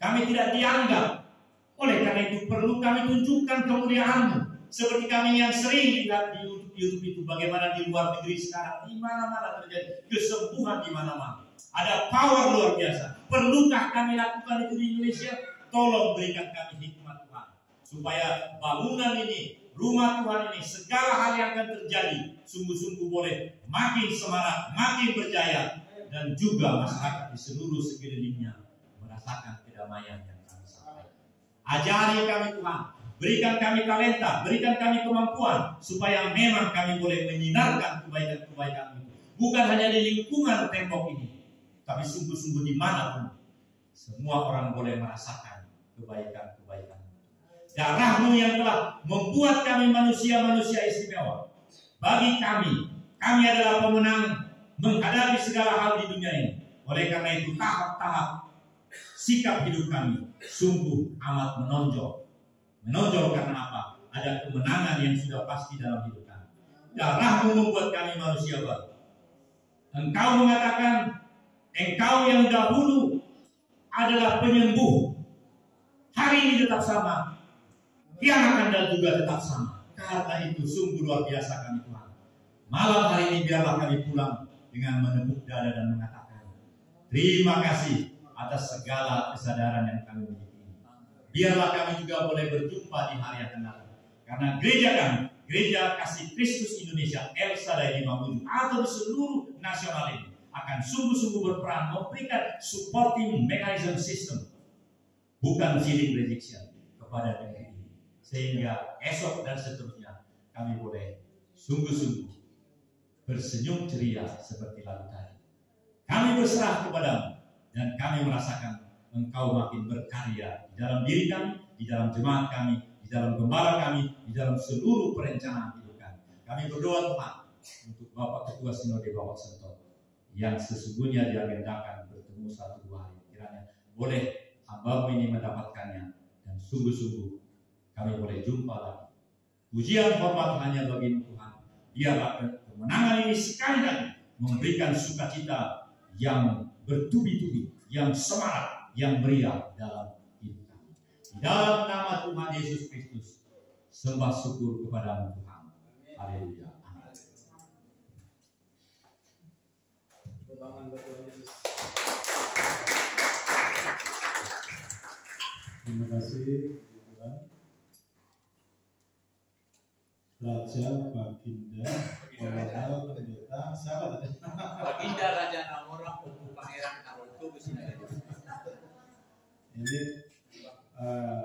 Kami tidak dianggap. Oleh karena itu perlu kami tunjukkan kemuliaan-Mu. Seperti kami yang sering lihat di YouTube itu. Bagaimana di luar negeri sekarang. Di mana-mana terjadi kesembuhan di mana-mana. Ada power luar biasa. Perlukah kami lakukan itu di Indonesia? Tolong berikan kami hikmat Tuhan. Supaya bangunan ini, rumah Tuhan ini, segala hal yang akan terjadi sungguh-sungguh boleh makin semangat, makin berjaya. Dan juga masyarakat di seluruh sekelilingnya merasakan kedamaian yang kami sampaikan. Ajari kami Tuhan, berikan kami talenta, berikan kami kemampuan, supaya memang kami boleh menyinarkan kebaikan-kebaikan itu. Bukan hanya di lingkungan tembok ini, tapi sungguh-sungguh dimanapun semua orang boleh merasakan kebaikan-kebaikan. Darah-Mu yang telah membuat kami manusia-manusia istimewa. Bagi kami adalah pemenang menghadapi segala hal di dunia ini. Oleh karena itu tahap-tahap sikap hidup kami sungguh amat menonjol. Menonjol karena apa? Ada kemenangan yang sudah pasti dalam hidup kami. Darah-Mu membuat kami manusia baru. Engkau mengatakan, Engkau yang dahulu adalah penyembuh. Hari ini tetap sama. Yang akan datang juga tetap sama. Karena itu sungguh luar biasa kami Tuhan. Malam hari ini biarlah kami pulang dengan menepuk dada dan mengatakan, terima kasih atas segala kesadaran yang kami miliki. Biarlah kami juga boleh berjumpa di hari yang akan datang. Karena gereja kami, Gereja Kasih Kristus Indonesia, El Shaddai di Mamuju, atau di seluruh nasional ini, akan sungguh-sungguh berperan memberikan supporting mechanism system, bukan cilik rejection kepada negeri ini. Sehingga esok dan seterusnya kami boleh sungguh-sungguh bersenyum ceria seperti lalu tadi. Kami berserah kepadamu dan kami merasakan Engkau makin berkarya di dalam diri kami, di dalam jemaat kami, di dalam gembala kami, di dalam seluruh perencanaan hidup kami. Kami berdoa Tuhan untuk Bapak Ketua Sinode Bapak Sentot yang sesungguhnya diagendakan bertemu 1-2 hari. Kiranya boleh hamba ini mendapatkannya dan sungguh-sungguh kami boleh jumpa lagi. Pujian hormat hanya bagi Tuhan. Biarlah kemenangan ini sekali lagi memberikan sukacita yang bertubi-tubi, yang semangat, yang meriah dalam hidup kami. Di dalam nama Tuhan Yesus Kristus, sembah syukur kepada Tuhan. Haleluya. Amin. Terima kasih Tuhan. Raja, Baginda, Kolonel, Pendeta, siapa tadi? Baginda Raja Namora, Pangeran Karoto Besina. Ini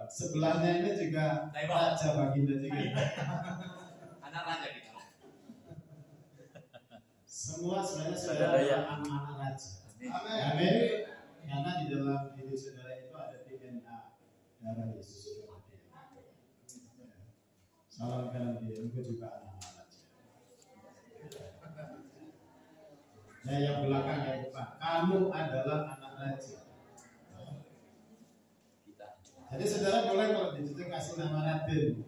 sebelahnya ini juga Raja Baginda juga. Anak raja kita. Semua sebenarnya saudara anak-anak raja. Amin. Karena di dalam diri saudara itu ada DNA darah Yesus. Salam kenal dia, engkau juga anak-anak raja. Nah yang belakang yang depan, kamu adalah anak raja. Jadi saudara boleh kalau di situ kasih nama Raden.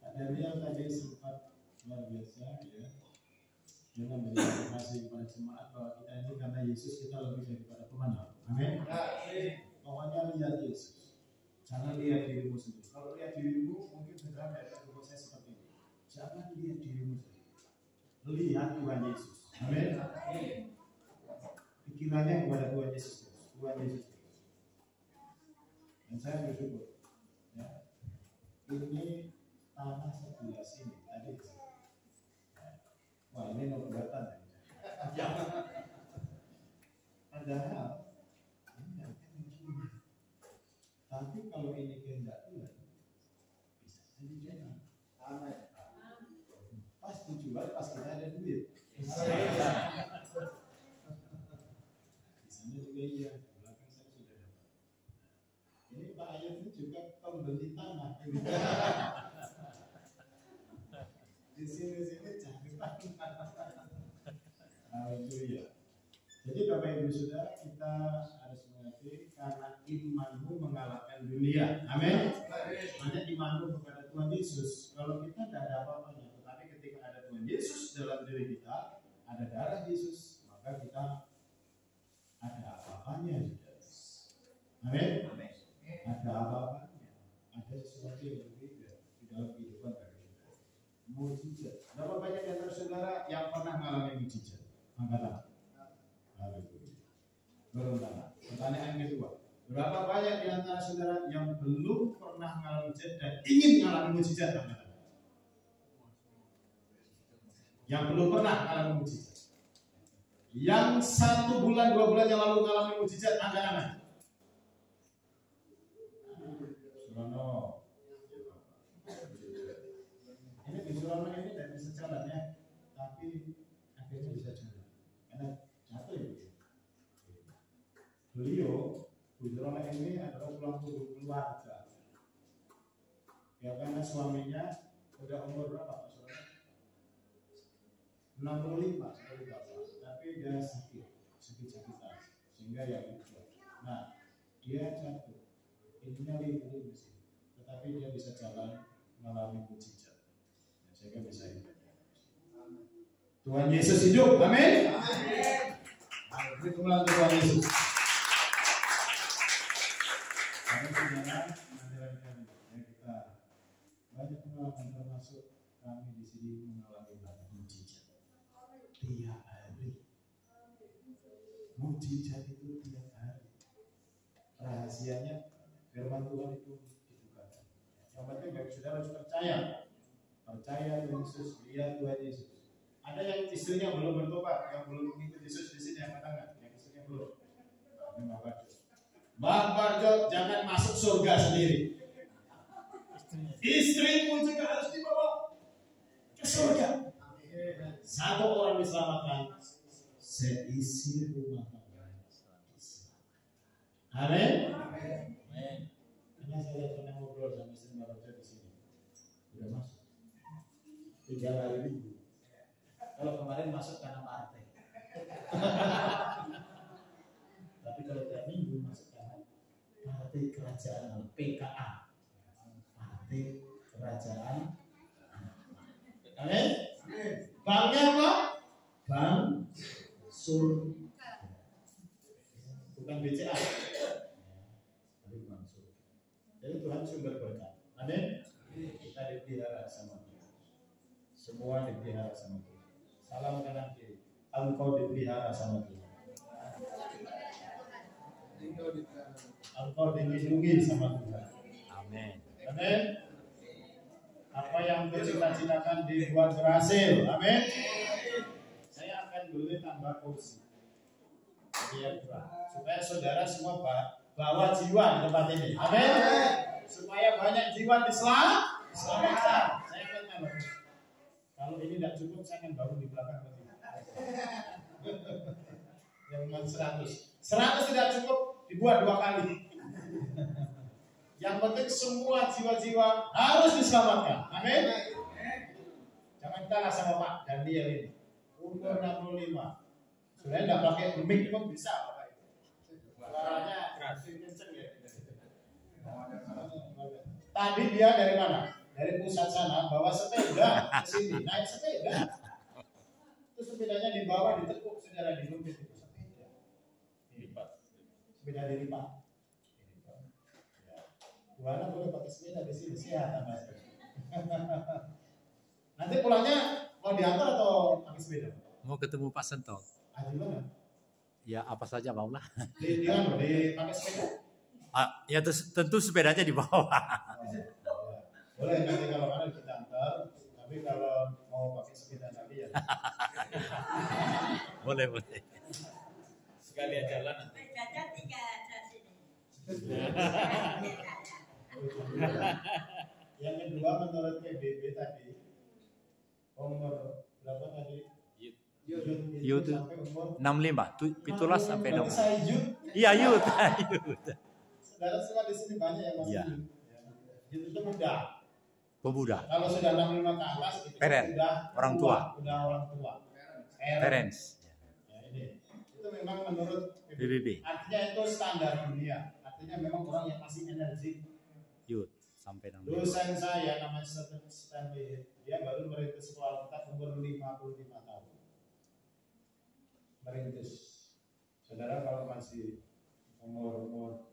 Ada yang tadi sempat luar biasa ya. Dia memberikan kasih kepada jemaat bahwa kita ini karena Yesus kita lebih daripada pemenang. Amin. Pokoknya lihat Yesus. Jangan lihat dirimu sendiri. Kalau lihat dirimu mungkin saudara tidak tahu saya seperti ini. Jangan lihat dirimu sendiri. Lihat Tuhan Yesus. Amin. Pikirannya kepada Tuhan Yesus. Tuhan Yesus. Dan saya bersyukur. Ya. Ini tanah sebelah sini tadi. Wah, ini mau kelihatan. Padahal ini akan begini. Tapi kalau ini kehendak Tuhan, bisa jadi jadi. Amin. Pas dijual, pas kita ada duit. Di sana juga iya. Belakang saya sudah dapat. Ini Pak Ayat ini juga pembeli tanah. Di sini cari tanah. Haleluya. Jadi Bapak Ibu Saudara, kita harus mengerti karena imanmu mengalahkan dunia. Amin. Hanya imanmu kepada Tuhan Yesus. Kalau kita tidak ada apa-apanya, tetapi ketika ada Tuhan Yesus dalam diri kita, ada darah Yesus, maka kita ada apa-apanya. Amin. Ada apa-apanya. Ada sesuatu yang berbeda di dalam kehidupan kita. Mujizat. Berapa banyak di antara saudara yang pernah mengalami mujizat? Angkat tangan. Belum tangan. Pertanyaan kedua. Berapa banyak di antara saudara yang belum pernah mengalami mujizat dan ingin mengalami mujizat? Angkat tangan. Yang belum pernah mengalami mujizat. Yang 1 bulan 2 bulan yang lalu mengalami mujizat, angkat tangan. Surono. Ini di Surono ini tidak bisa jalan ya, tapi akhirnya bisa jalan. Karena jatuh ya. Beliau, Bu Surono ini adalah tulang punggung keluarga. Ya karena suaminya udah umur berapa Pak Surono? 65 sekali bapak, tapi dia sakit-sakitan sehingga yang itu. Nah, dia jatuh, ininya lihat di sini, tetapi dia bisa jalan mengalami mujizat, sehingga bisa hidup. Tuhan Yesus hidup, amin. Beri tepuk Tuhan Yesus. Kami saudara menjalankan ya kita banyak pengalaman termasuk kami di sini mengalami banyak mujizat. Tiap hari. Mujizat itu tiap hari. Rahasianya firman Tuhan itu dibukakan. Yang penting bagi saudara harus percaya. Percaya Tuhan Yesus, lihat Tuhan Yesus. Ada yang istrinya belum bertobat, yang belum mengikut Yesus di sini yang katakan, yang istrinya belum. Ini Mbak Barjo jangan masuk surga sendiri. Istrimu juga harus dibawa ke surga. Satu orang diselamatkan, seisi rumah tangga. Amin. Karena saya pernah ngobrol sama istri Mbak Barjo di sini. Udah masuk 3 hari minggu. Kalau kemarin masuk karena partai. Tapi kalau tiap minggu masuk karena partai kerajaan PKA. Partai kerajaan. Amin. Banknya apa? Bank surga. Bukan BCA. Tapi bank surga. Jadi Tuhan sumber berkat. Amin. Kita dipelihara sama Tuhan. Semua dipelihara sama Tuhan. Salam kanan kiri. Engkau dipelihara sama Tuhan. Engkau dilindungi sama Tuhan. Amin. Amin. Apa yang bercita-citakan dibuat berhasil. Amin. Saya akan beli tambah kursi. Biar supaya saudara semua bawa jiwa di tempat ini. Amin. Supaya banyak jiwa diselamatkan. Saya akan tambah kursi. Kalau ini tidak cukup, saya akan bangun di belakang lagi. Yang 100. 100 tidak cukup, dibuat 2 kali. Yang penting semua jiwa-jiwa harus diselamatkan. Amin. Jangan kalah sama Pak Daniel ini. umur 65. Sebenarnya nggak pakai mic pun bisa Bapak Ibu. Suaranya kenceng ya. Tadi dia dari mana? Dari pusat sana bawa sepeda ke sini, naik sepeda. Terus sepedanya dibawa ditekuk saudara di lumpur itu sepeda. Sepeda dilipat. Buana boleh pakai sepeda di sini sehat Mas. Nanti pulangnya mau diantar atau pakai sepeda? Mau ketemu Pak Sento. Gimana? Ya apa saja maulah. Pakai sepeda. Ya tentu sepedanya di bawah. Boleh nanti kalau ada kita antar, tapi kalau mau pakai sepeda tadi ya. Boleh. Sekalian jalan nanti. Yang kedua menurut PBB tadi umur berapa tadi? Youth sampai umur 65, pitulas sampai 60. Saya youth. Iya youth. Saudara semua di sini banyak yang masih Iya. youth itu muda. Pemuda. Kalau sudah 65 ke atas itu Parent, sudah orang tua. Udah orang tua. Parents. Ya, ini. Itu memang menurut PBB. Artinya itu standar dunia. Artinya memang orang yang masih energi. Youth sampai 65. Dosen saya namanya Stanley, dia baru merintis sekolah kita umur 55 tahun. Merintis. Saudara kalau masih umur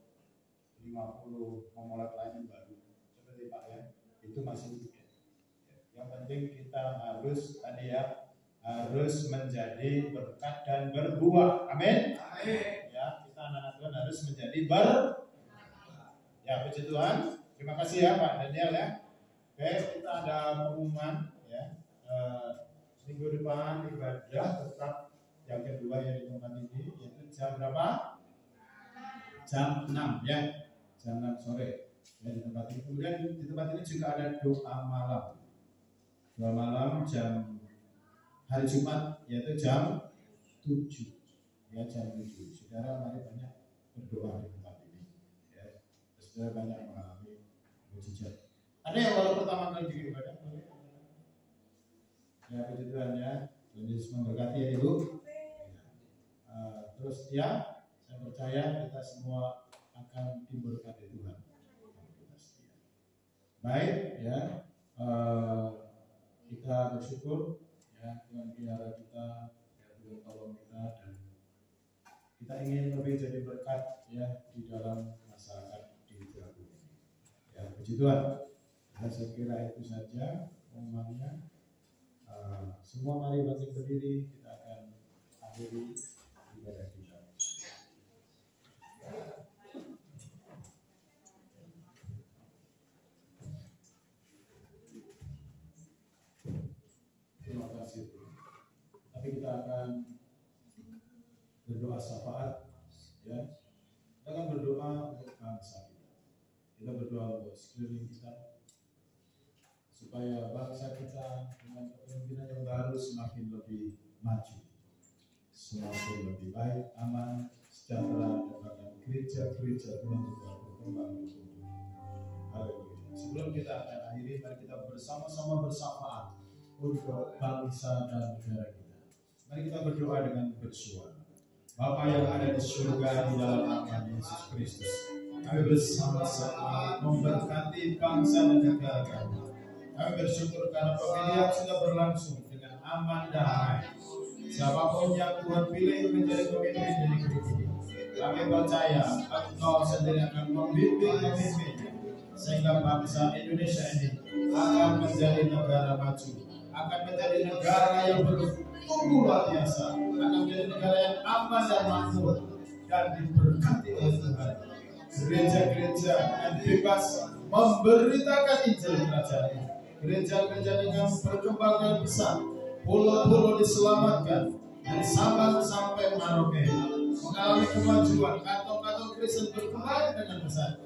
50 memulai pelayanan baru seperti Pak ya, itu masih muda. Yang penting kita harus tadi ya, harus menjadi berkat dan berbuah. Amin. Amin. Ya, kita anak-anak Tuhan harus menjadi ya, puji Tuhan. Terima kasih ya Pak Daniel ya. Oke, kita ada pengumuman ya. Minggu depan ibadah tetap yang kedua yang di tempat ini, yaitu jam berapa? Jam 6 ya. Jam 6 sore ya, di tempat ini. Kemudian di tempat ini juga ada doa malam. Doa malam jam hari Jumat yaitu jam 7 ya, jam 7. Saudara mari banyak berdoa di tempat ini ya. Saudara banyak mengalami mujizat. Ada yang baru pertama kali bikin ibadah? Ya, puji Tuhan ya. Tuhan Yesus memberkati ya Ibu. Terus ya, saya percaya kita semua akan diberkati Tuhan. Baik ya, kita bersyukur ya, Tuhan pelihara kita, ya Tuhan tolong kita, dan kita ingin lebih jadi berkat ya di dalam masyarakat di Jawa ini. Ya, puji Tuhan. Ya, saya kira itu saja pengumumannya. Semua mari bangkit berdiri, kita akan akhiri ibadah kita. Terima kasih. Tapi kita akan berdoa syafaat, ya. Kita akan berdoa untuk bangsa kita. Kita berdoa untuk sekeliling kita, supaya bangsa kita dengan kepemimpinan yang baru semakin lebih maju, semakin lebih baik, aman, sejahtera, dan bahkan gereja-gereja Tuhan juga berkembang. Haleluya. Sebelum kita akan akhiri, mari kita bersama-sama bersyafaat untuk bangsa dan negara kita. Mari kita berdoa dengan bersuara. Bapa yang ada di surga, di dalam nama Yesus Kristus, kami bersama-sama memberkati bangsa dan negara kami. Kami bersyukur karena pemilihan sudah berlangsung dengan aman dan damai. Siapapun yang Tuhan pilih menjadi pemimpin di negeri ini, kami percaya Engkau sendiri akan membimbing pemimpinnya, sehingga bangsa Indonesia ini akan menjadi negara maju, akan menjadi negara yang bertumbuh luar biasa, akan menjadi negara yang aman dan makmur dan diberkati oleh Tuhan. Gereja-gereja yang bebas memberitakan Injil kerajaan ini. Gereja-gereja dengan perkembangan besar, pulau-pulau diselamatkan dari Sabang sampai Merauke, mengalami kemajuan, kantong-kantong Kristen berkembang dengan besar,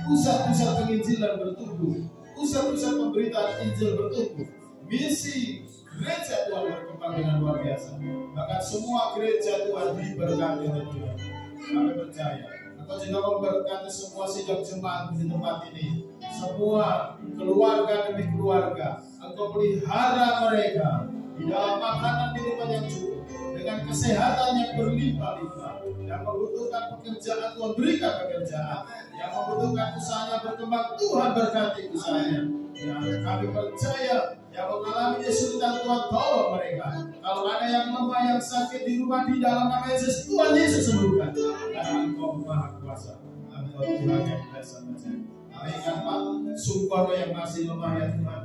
pusat-pusat penginjilan bertumbuh, pusat-pusat pemberitaan Injil bertumbuh, misi gereja Tuhan berkembang dengan luar biasa. Bahkan semua gereja Tuhan diberkati oleh Tuhan. Kami percaya Engkau juga memberkati semua sidang jemaat di tempat ini, semua keluarga demi keluarga. Engkau pelihara mereka di dalam makanan minuman yang cukup, dengan kesehatan yang berlimpah-limpah. Yang membutuhkan pekerjaan, Tuhan berikan pekerjaan. Yang membutuhkan usahanya berkembang, Tuhan berkati usahanya. Yang kami percaya yang mengalami kesulitan, Tuhan tolong mereka. Kalau ada yang lemah, yang sakit di rumah, di dalam nama Yesus, Tuhan Yesus sembuhkan. Karena Engkau Maha Kuasa, Engkau Tuhan yang biasa menjaga. Berikan Pak Sumpah yang masih lemah ya Tuhan.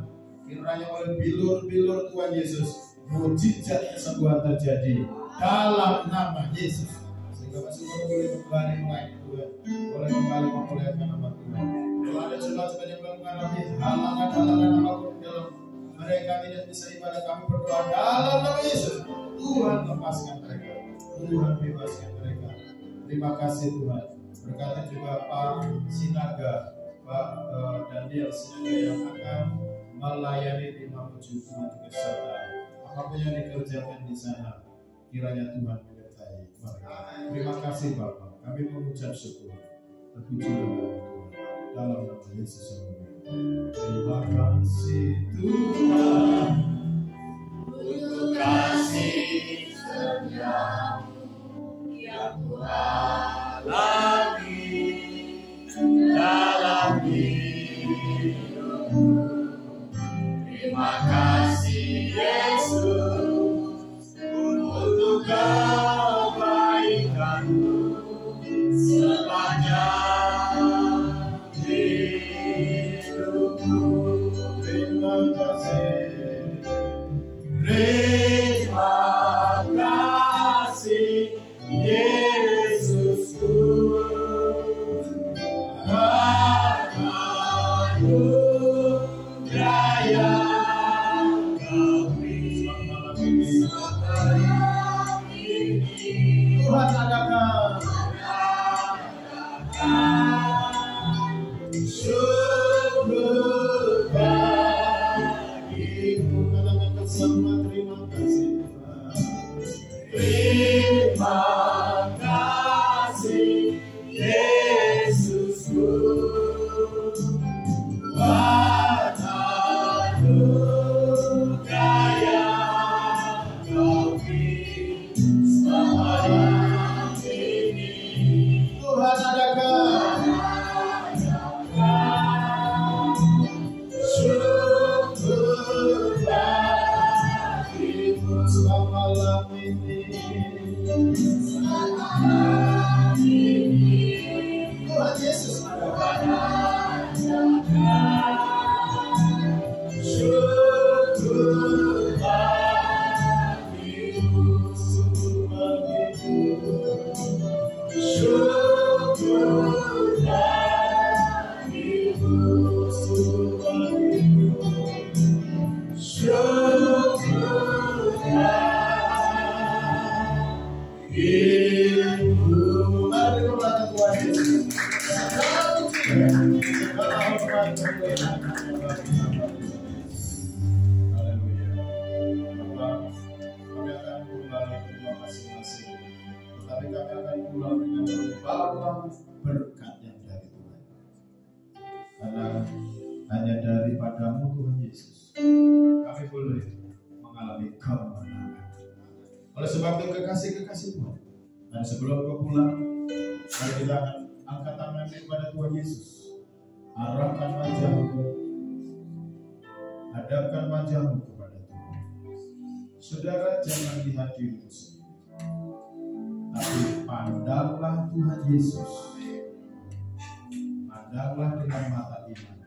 Kiranya oleh bilur-bilur Tuhan Yesus, mujizat kesembuhan terjadi dalam nama Yesus. Sehingga Pak Sumpah boleh kembali melayani Tuhan, boleh kembali memuliakan nama Tuhan. Kalau ada coba-coba yang belum mengalami halangan-halangan apapun dalam mereka tidak bisa ibadah, kami berdoa dalam nama Yesus. Tuhan lepaskan mereka, Tuhan bebaskan mereka. Terima kasih Tuhan. Berkati juga Pak Sinaga, Pak Daniel Sinaga yang akan melayani di Mamuju Tuhan disertai. Apapun yang dikerjakan di sana, kiranya Tuhan menyertai mereka. Terima kasih Bapak. Kami mengucap syukur. Terpuji dalam nama Yesus. Terima kasih Tuhan untuk kasih setiamu yang Tuhan alami dalam hidupku. Terima kasih Yesus untuk kebaikanmu sepanjang hidupku. Terima kasih. Terima kasih Yesusku, anugerah yang Kau beri sepanjang ini. Tuhan adakan syukur bagimu. katakan bersama terima kasih Tuhan. Terima kasih Yesusku, anugerah yang Kau beri sepanjang ini. Tuhan adakan Syukur bagimu selama malam ini. Tuhan Yesus adakan. syukur bagimu, syukur bagimu, syukur bagimu. Mari kepada Tuhan Yesus. Segala hormat kemuliaan haleluya. Bapak, kami akan pulang ke rumah masing-masing, tetapi kami akan pulang dengan membawa berkat yang dari Tuhan. Karena hanya daripadamu Tuhan Yesus kami boleh mengalami kemenangan. Oleh sebab itu kekasih-kekasih Tuhan, dan sebelum kau pulang, mari kita akan angkat tangan kepada Tuhan Yesus. Arahkan wajahmu, hadapkan wajahmu kepada Tuhan. Saudara, jangan lihat dirimu sendiri, tapi pandanglah Tuhan Yesus. Pandanglah dengan mata iman.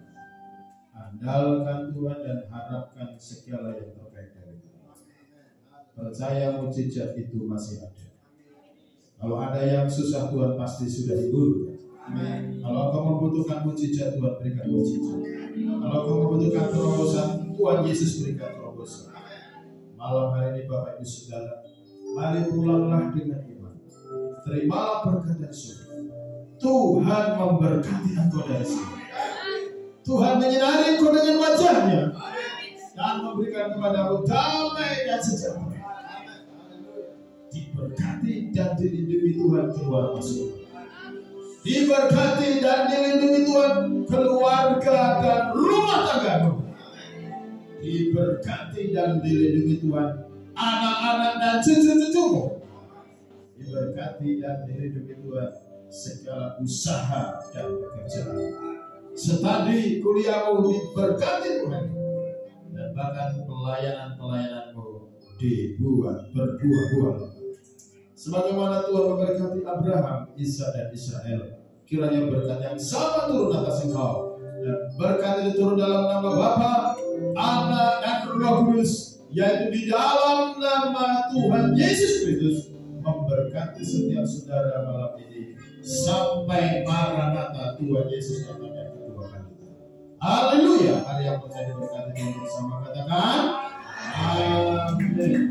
Andalkan Tuhan dan harapkan segala yang terbaik dari Tuhan. Percaya mujizat itu masih ada. Kalau ada yang susah, Tuhan pasti sudah hibur. Kalau kau membutuhkan mujizat, Tuhan berikan mujizat. Kalau kau membutuhkan terobosan, Tuhan Yesus berikan terobosan. Malam hari ini Bapak Ibu Saudara, mari pulanglah dengan iman. Terimalah berkat dan syukur. Tuhan memberkati engkau dari sini. Tuhan menyinari engkau dengan wajahnya dan memberikan kepadamu damai dan sejahtera. Diberkati dan dilindungi Tuhan keluar masuk. Diberkati dan dilindungi Tuhan keluarga dan rumah tanggamu. diberkati dan dilindungi Tuhan. Anak-anak dan cucu-cucumu diberkati dan dilindungi Tuhan. Segala usaha dan pekerjaan, studi kuliahmu diberkati Tuhan, dan bahkan pelayananmu dibuat berbuah-buah. Sebagaimana Tuhan memberkati Abraham, Isa dan Israel, kiranya berkat yang sama turun atas engkau, dan berkat itu turun dalam nama Bapa, Anak dan Roh Kudus, yaitu di dalam nama Tuhan Yesus Kristus, memberkati setiap saudara malam ini sampai Maranatha, Tuhan Yesus datang yang kedua kali. Haleluya. Hari yang percaya diberkati bersama, katakan amin.